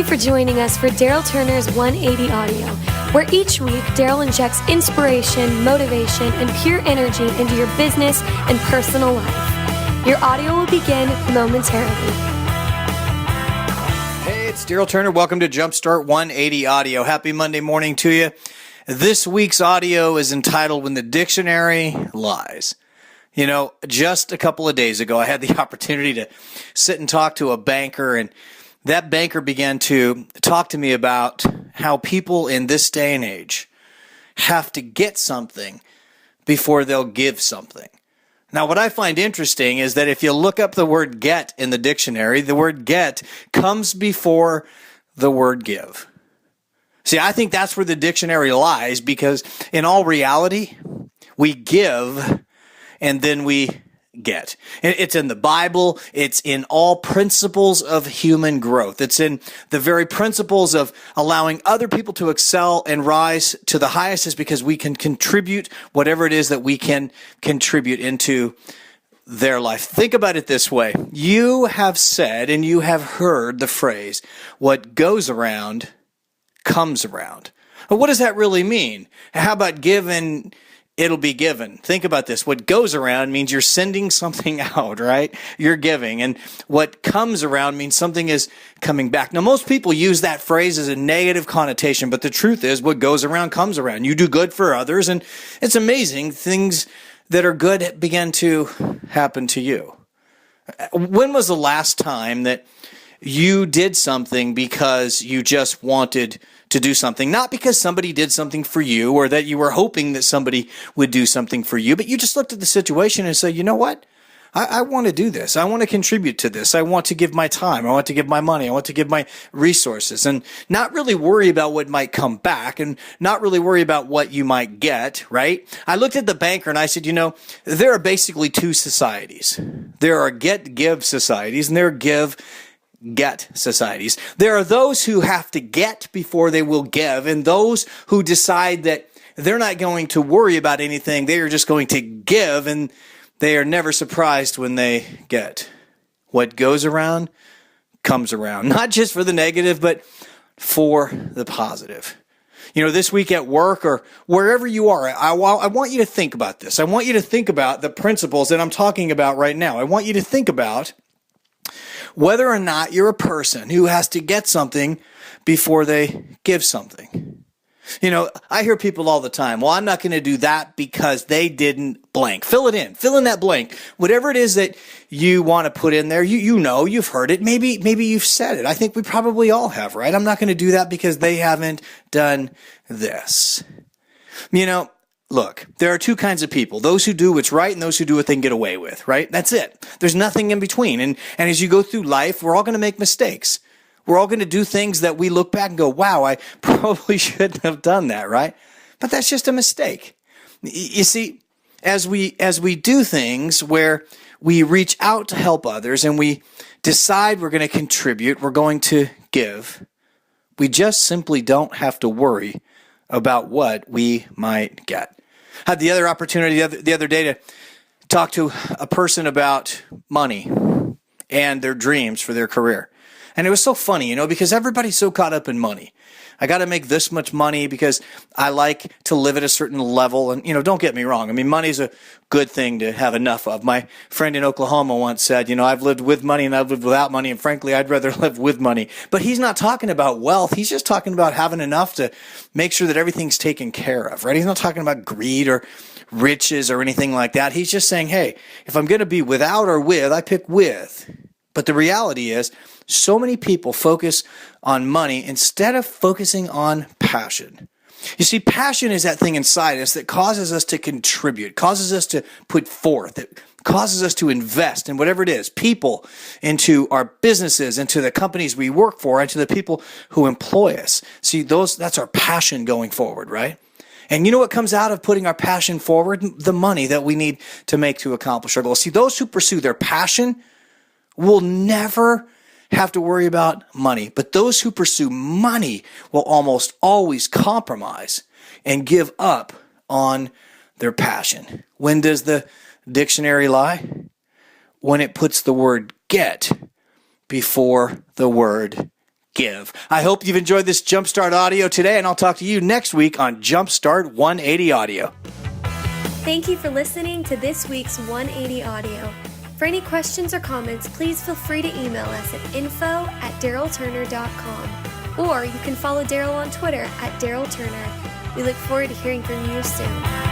you for joining us for Darryl Turner's 180 Audio, where each week Darryl injects inspiration, motivation, and pure energy into your business and personal life. Your audio will begin momentarily. Hey, it's Darryl Turner. Welcome to Jumpstart 180 Audio. Happy Monday morning to you. This week's audio is entitled When the Dictionary Lies. You know, just a couple of days ago, I had the opportunity to sit and talk to a banker, and that banker began to talk to me about how people in this day and age have to get something before they'll give something. Now, what I find interesting is that if you look up the word get in the dictionary, the word get comes before the word give. See, I think that's where the dictionary lies, because in all reality, we give and then we get. It's in the Bible. It's in all principles of human growth. It's in the very principles of allowing other people to excel and rise to the highest, is because we can contribute whatever it is that we can contribute into their life. Think about it this way. You have said and you have heard the phrase, what goes around comes around. Well, what does that really mean? How about give and it'll be given? Think about this. What goes around means you're sending something out, right? You're giving. And what comes around means something is coming back. Now, most people use that phrase as a negative connotation, but the truth is what goes around comes around. You do good for others, and it's amazing. Things that are good begin to happen to you. When was the last time that you did something because you just wanted to do something, not because somebody did something for you or that you were hoping that somebody would do something for you, but you just looked at the situation and said, you know what? I want to do this. I want to contribute to this. I want to give my time. I want to give my money. I want to give my resources, and not really worry about what might come back and not really worry about what you might get, right? I looked at the banker and I said, you know, there are basically two societies. There are get-give societies and there are give-get societies. There are those who have to get before they will give, and those who decide that they're not going to worry about anything. They are just going to give, and they are never surprised when they get. What goes around comes around, not just for the negative, but for the positive. You know, this week at work or wherever you are, I want you to think about this. I want you to think about the principles that I'm talking about right now. I want you to think about whether or not you're a person who has to get something before they give something. You know, I hear people all the time, well, I'm not going to do that because they didn't blank. Fill it in. Fill in that blank. Whatever it is that you want to put in there, you know, you've heard it. Maybe you've said it. I think we probably all have, right? I'm not going to do that because they haven't done this. You know, look, there are two kinds of people, those who do what's right and those who do what they can get away with, right? That's it. There's nothing in between. And as you go through life, we're all going to make mistakes. We're all going to do things that we look back and go, wow, I probably shouldn't have done that, right? But that's just a mistake. You see, as we do things where we reach out to help others and we decide we're going to contribute, we're going to give, we just simply don't have to worry about what we might get. I had the other opportunity the other day to talk to a person about money and their dreams for their career. And it was so funny, you know, because everybody's so caught up in money. I got to make this much money because I like to live at a certain level. And, you know, don't get me wrong. I mean, money's a good thing to have enough of. My friend in Oklahoma once said, you know, I've lived with money and I've lived without money. And frankly, I'd rather live with money. But he's not talking about wealth. He's just talking about having enough to make sure that everything's taken care of, right? He's not talking about greed or riches or anything like that. He's just saying, hey, if I'm going to be without or with, I pick with. But the reality is, so many people focus on money instead of focusing on passion. You see, passion is that thing inside us that causes us to contribute, causes us to put forth, it causes us to invest in whatever it is, people, into our businesses, into the companies we work for, into the people who employ us. See, that's our passion going forward, right? And you know what comes out of putting our passion forward? The money that we need to make to accomplish our goals. See, those who pursue their passion will never have to worry about money. But those who pursue money will almost always compromise and give up on their passion. When does the dictionary lie? When it puts the word get before the word give. I hope you've enjoyed this Jumpstart audio today, and I'll talk to you next week on Jumpstart 180 Audio. Thank you for listening to this week's 180 Audio. For any questions or comments, please feel free to email us at info@darrylturner.com, or you can follow Darryl on Twitter @DarrylTurner. We look forward to hearing from you soon.